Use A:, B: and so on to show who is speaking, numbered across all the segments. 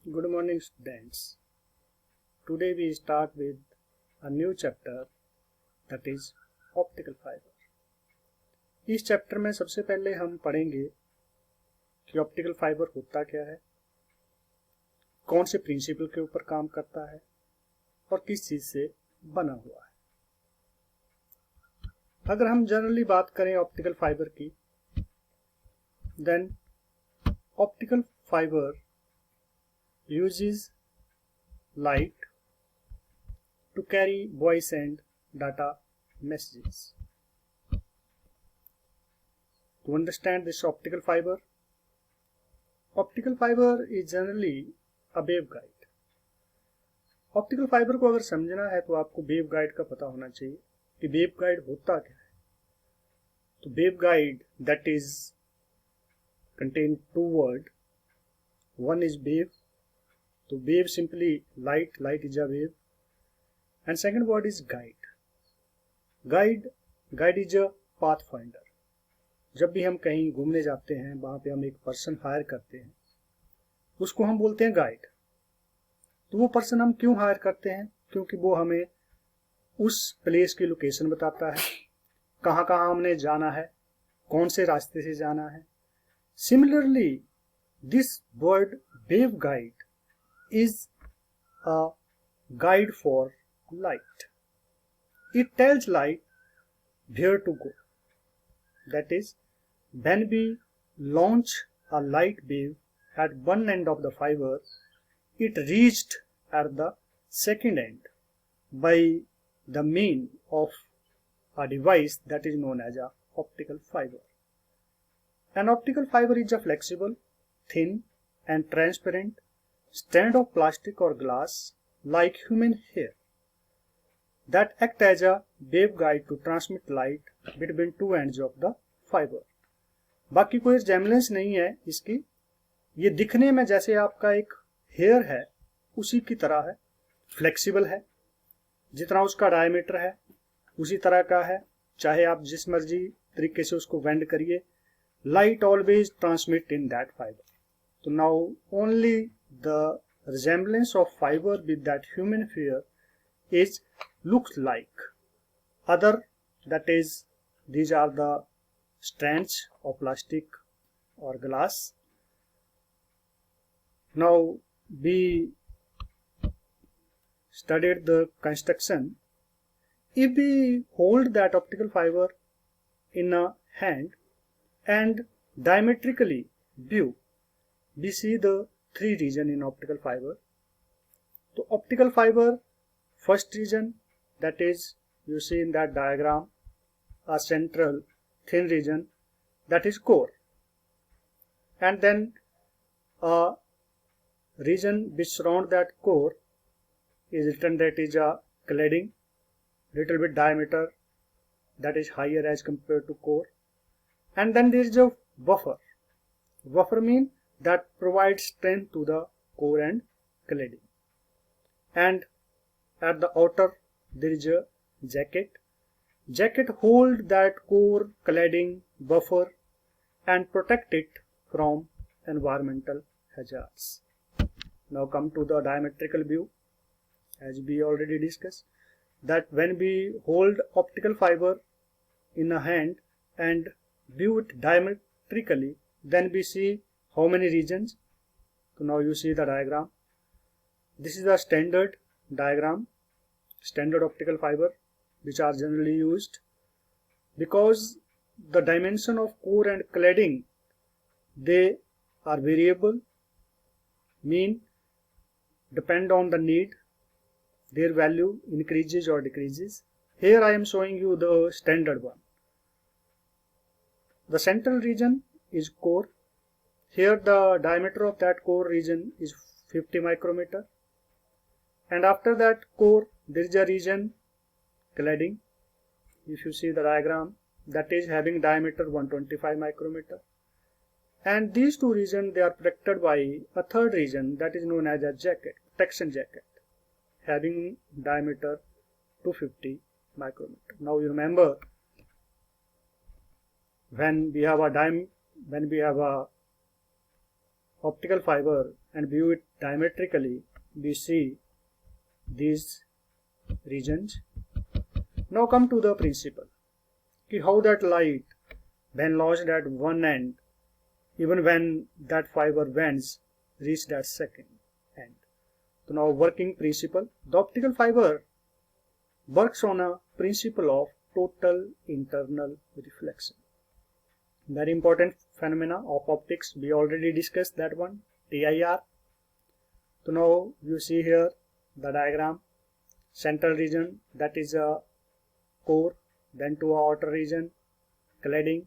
A: Good morning, students. Today we start with a new chapter, that is optical fiber. इस chapter में सबसे पहले हम पढ़ेंगे कि ऑप्टिकल फाइबर होता क्या है, कौन से प्रिंसिपल के ऊपर काम करता है और किस चीज से बना हुआ है। अगर हम जनरली बात करें ऑप्टिकल फाइबर की, then optical fibre uses light to carry voice and data messages. To understand this optical fiber is generally a waveguide. Optical fibre को अगर समझना है तो आपको वेवगाइड का पता होना चाहिए कि वेवगाइड होता क्या है। तो waveguide that is contain two word, one is wave, तो wave simply light is a wave, and second word is guide is a path finder. जब भी हम कहीं घूमने जाते हैं वहां पे हम एक पर्सन हायर करते हैं, उसको हम बोलते हैं गाइड। तो वो पर्सन हम क्यों हायर करते हैं? क्योंकि वो हमें उस प्लेस की लोकेशन बताता है, कहाँ कहाँ हमने जाना है, कौन से रास्ते से जाना है। Similarly this word wave guide is a guide for light. It tells light where to go. That is, when we launch a light wave at one end of the fiber, it reached at the second end by the means of a device that is known as a optical fiber. An optical fiber is a flexible, thin and transparent strand of plastic or glass like human hair that act as a waveguide to transmit light between two ends of the fiber. बाकी कोई resemblance नहीं है इसकी, ये दिखने में जैसे आपका एक हेयर है उसी की तरह है, फ्लेक्सिबल है, जितना उसका डायमीटर है उसी तरह का है, चाहे आप जिस मर्जी तरीके से उसको वेंड करिए, light always transmit in that fibre. तो now only the resemblance of fiber with that human hair is looks like other, that is these are the strands of plastic or glass. Now we studied the construction. If we hold that optical fiber in a hand and diametrically view, we see the three region in optical fiber. So optical fiber, first region, that is you see in that diagram a central thin region, that is core, and then a region which surround that core is written that is a cladding, little bit diameter, that is higher as compared to core, and then there is a buffer mean that provides strength to the core and cladding, and at the outer there is a jacket hold that core, cladding, buffer and protect it from environmental hazards. Now come to the diametrical view. As we already discussed, that when we hold optical fiber in a hand and view it diametrically, then we see how many regions. So now you see the diagram. This is the standard diagram, standard optical fiber which are generally used, because the dimension of core and cladding, they are variable, mean depend on the need, their value increases or decreases. Here I am showing you the standard one. The central region is core. Here the diameter of that core region is 50 micrometer, and after that core there is a region cladding. If you see the diagram, that is having diameter 125 micrometer, and these two regions they are protected by a third region that is known as a protection jacket, having diameter 250 micrometer. Now you remember, when we have a optical fiber and view it diametrically, we see these regions. Now come to the principle, how that light when launched at one end, even when that fiber bends, reach that second end. So now working principle, the optical fiber works on a principle of total internal reflection. Very important phenomena of optics, we already discussed that one, TIR. So now you see here the diagram, central region, that is a core, then to a outer region, cladding.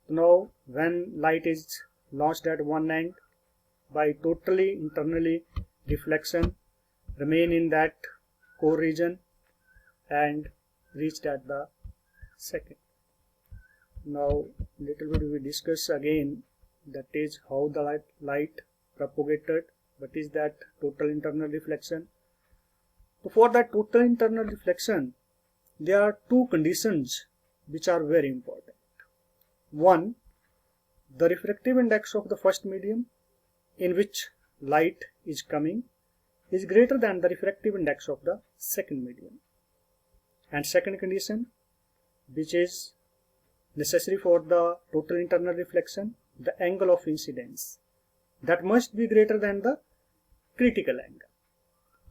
A: So now when light is launched at one end, by totally internally reflection remain in that core region and reached at the second. Now little bit we discuss again, that is how the light propagated, what is that total internal reflection. So for that total internal reflection, there are two conditions which are very important. One, the refractive index of the first medium in which light is coming is greater than the refractive index of the second medium. And second condition, which is necessary for the total internal reflection, the angle of incidence, that must be greater than the critical angle.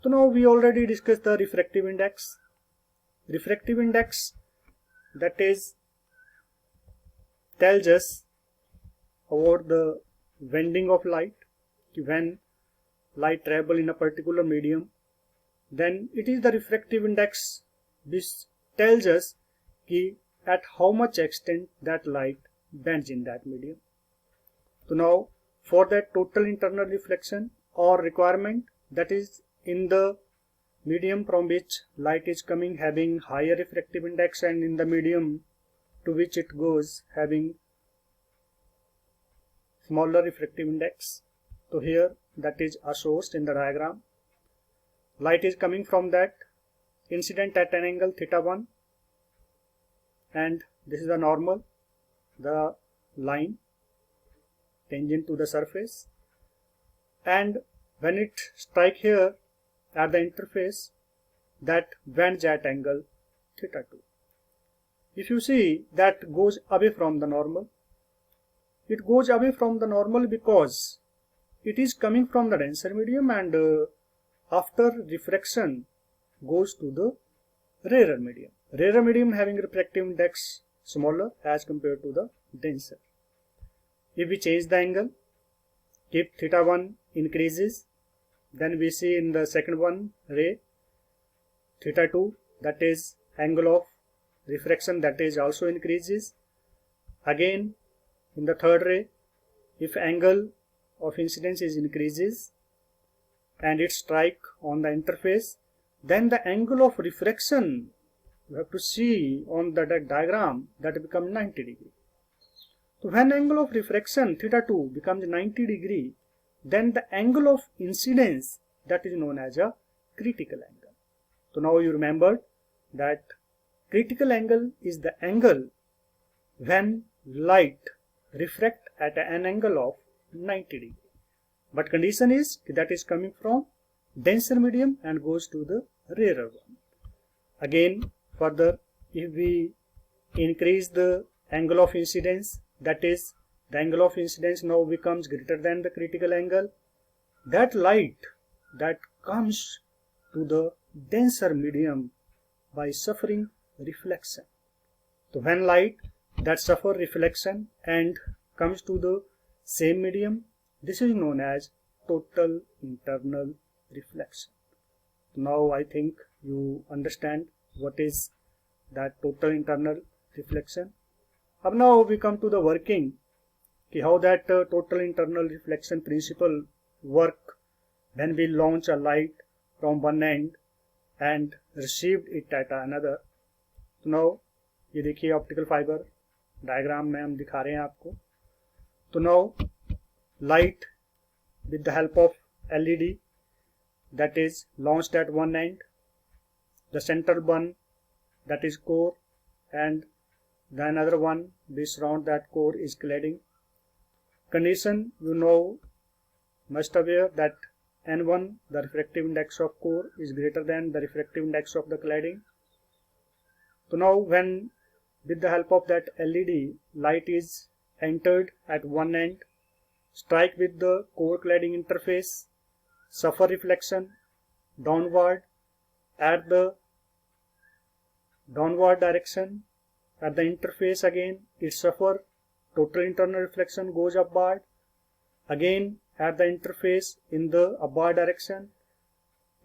A: So now we already discussed the refractive index. Refractive index, that is, tells us about the bending of light. When light travel in a particular medium, then it is the refractive index which tells us at how much extent that light bends in that medium. So now for that total internal reflection or requirement, that is in the medium from which light is coming having higher refractive index, and in the medium to which it goes having smaller refractive index. So here that is a source in the diagram. Light is coming from that incident at an angle θ1, and this is the normal, the line tangent to the surface, and when it strike here at the interface, that bends at angle θ2. If you see, that goes away from the normal. It goes away from the normal because it is coming from the denser medium, and after refraction goes to the rarer medium. Rarer medium having refractive index smaller as compared to the denser. If we change the angle, if θ1 increases, then we see in the second one ray θ2, that is angle of refraction, that is also increases. Again in the third ray, if angle of incidence is increases and it strike on the interface, then the angle of refraction, you have to see on the diagram, that becomes 90 degree. So when angle of refraction θ2 becomes 90 degree, then the angle of incidence, that is known as a critical angle. So now you remembered that critical angle is the angle when light refract at an angle of 90 degree. But condition is that is coming from denser medium and goes to the rarer one. Again further, if we increase the angle of incidence, that is the angle of incidence now becomes greater than the critical angle, that light that comes to the denser medium by suffering reflection. So when light that suffer reflection and comes to the same medium, this is known as total internal reflection. Now I think you understand what is that total internal reflection. Now we come to the working, how that total internal reflection principle work when we launch a light from one end and received it at another. Now ये देखिए optical fibre diagram में हम दिखा रहे हैं आपको. तो now light with the help of LED, that is launched at one end, the central one, that is core, and the another one which surround that core is cladding. Condition, you know must aware that N1, the refractive index of core, is greater than the refractive index of the cladding. So now when with the help of that LED, light is entered at one end, strike with the core cladding interface, suffer reflection downward at the downward direction. At the interface again it suffer total internal reflection goes upward. Again at the interface in the upward direction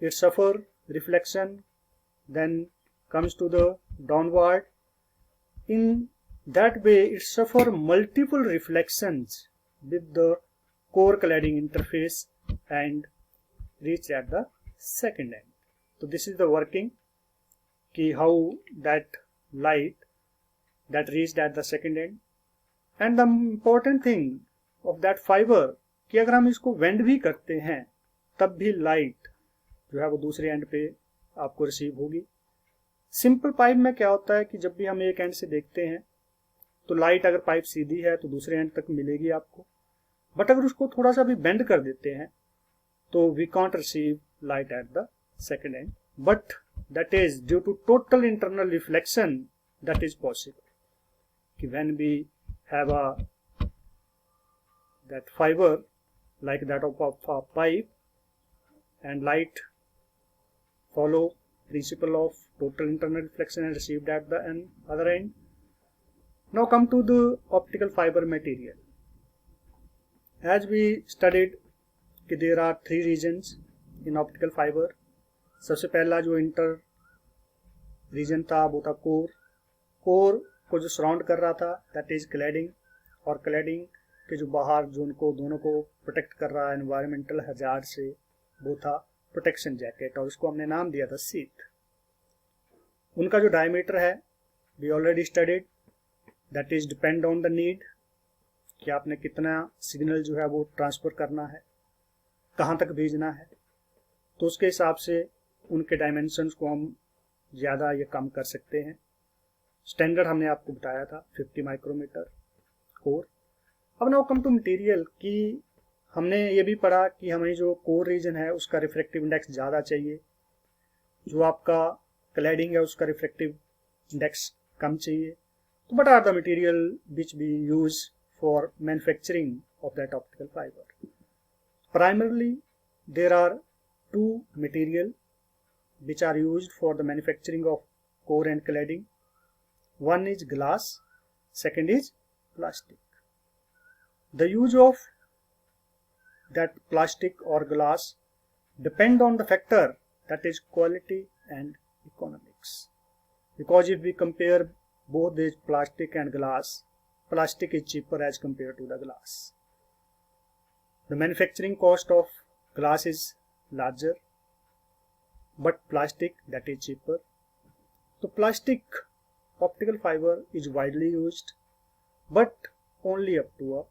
A: it suffer reflection, then comes to the downward. In that way it suffer multiple reflections with the core cladding interface and reach at the second end. So this is the working कि how that light that reached at the second end. And the important thing of that fiber कि अगर हम इसको वेंड भी करते हैं तब भी लाइट जो है वो दूसरे एंड पे आपको रिसीव होगी. सिंपल पाइप में क्या होता है कि जब भी हम एक एंड से देखते हैं तो लाइट अगर पाइप सीधी है तो दूसरे एंड तक मिलेगी आपको, बट अगर उसको थोड़ा सा भी बेंड कर देते हैं तो we can't receive light at the second end, but that is due to total internal reflection that is possible. When we have that fiber like that of a pipe and light follow principle of total internal reflection and received at the other end. Now come to the optical fiber material. As we studied there are three regions in optical fiber. सबसे पहला जो inter reason था वो था core. Core को जो surround कर रहा था दैट इज क्लैडिंग, और क्लैडिंग के जो बाहर जो उनको दोनों को प्रोटेक्ट कर रहा है एनवायरमेंटल हजार्ड से वो था प्रोटेक्शन जैकेट, और उसको हमने नाम दिया था सीट. उनका जो डायमीटर है we already studied, that is depend on the need कि आपने कितना सिग्नल जो है वो ट्रांसफर करना है, कहाँ तक भेजना है, तो उसके हिसाब से उनके डायमेंशंस को हम ज़्यादा या कम कर सकते हैं. स्टैंडर्ड हमने आपको बताया था 50 माइक्रोमीटर कोर. अब नाउ कम टू मटेरियल कि हमने ये भी पढ़ा कि हमें जो कोर रीजन है उसका रिफ्रैक्टिव इंडेक्स ज़्यादा चाहिए, जो आपका क्लैडिंग है उसका रिफ्रैक्टिव इंडेक्स कम चाहिए. तो what are the material which we use for manufacturing of that optical fiber? Primarily there are two material which are used for the manufacturing of core and cladding. One is glass, second is plastic. The use of that plastic or glass depend on the factor that is quality and economics. Because if we compare both these plastic and glass, plastic is cheaper as compared to the glass. The manufacturing cost of glass is larger, but plastic that is cheaper. So plastic optical fiber is widely used, but only up to a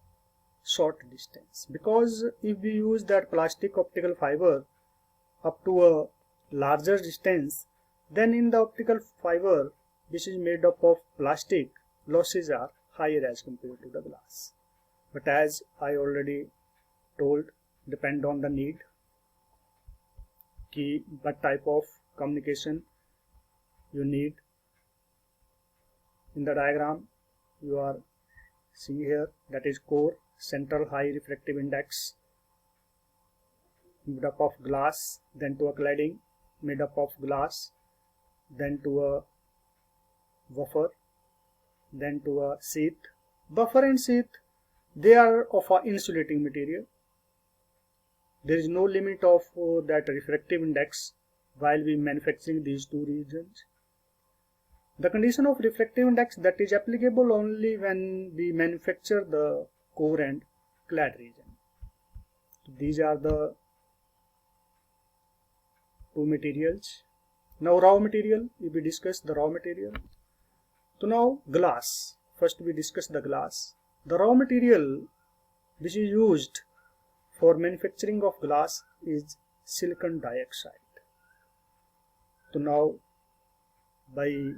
A: short distance, because if we use that plastic optical fiber up to a larger distance, then in the optical fiber which is made up of plastic, losses are higher as compared to the glass. But as I already told, depend on the need कि what type of communication you need. In the diagram you are seeing here, that is core, central high refractive index, made up of glass, then to a cladding made up of glass, then to a buffer, then to a sheath. Buffer and sheath, they are of a insulating material. There is no limit of that refractive index while we manufacturing these two regions. The condition of refractive index that is applicable only when we manufacture the core and clad region. These are the two materials. Now raw material, if we discuss the raw material. So now glass. First we discuss the glass. The raw material which is used for manufacturing of glass is silicon dioxide. So now by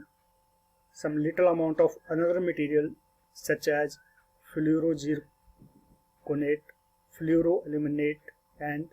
A: some little amount of another material such as fluorozirconate, fluoroaluminate, and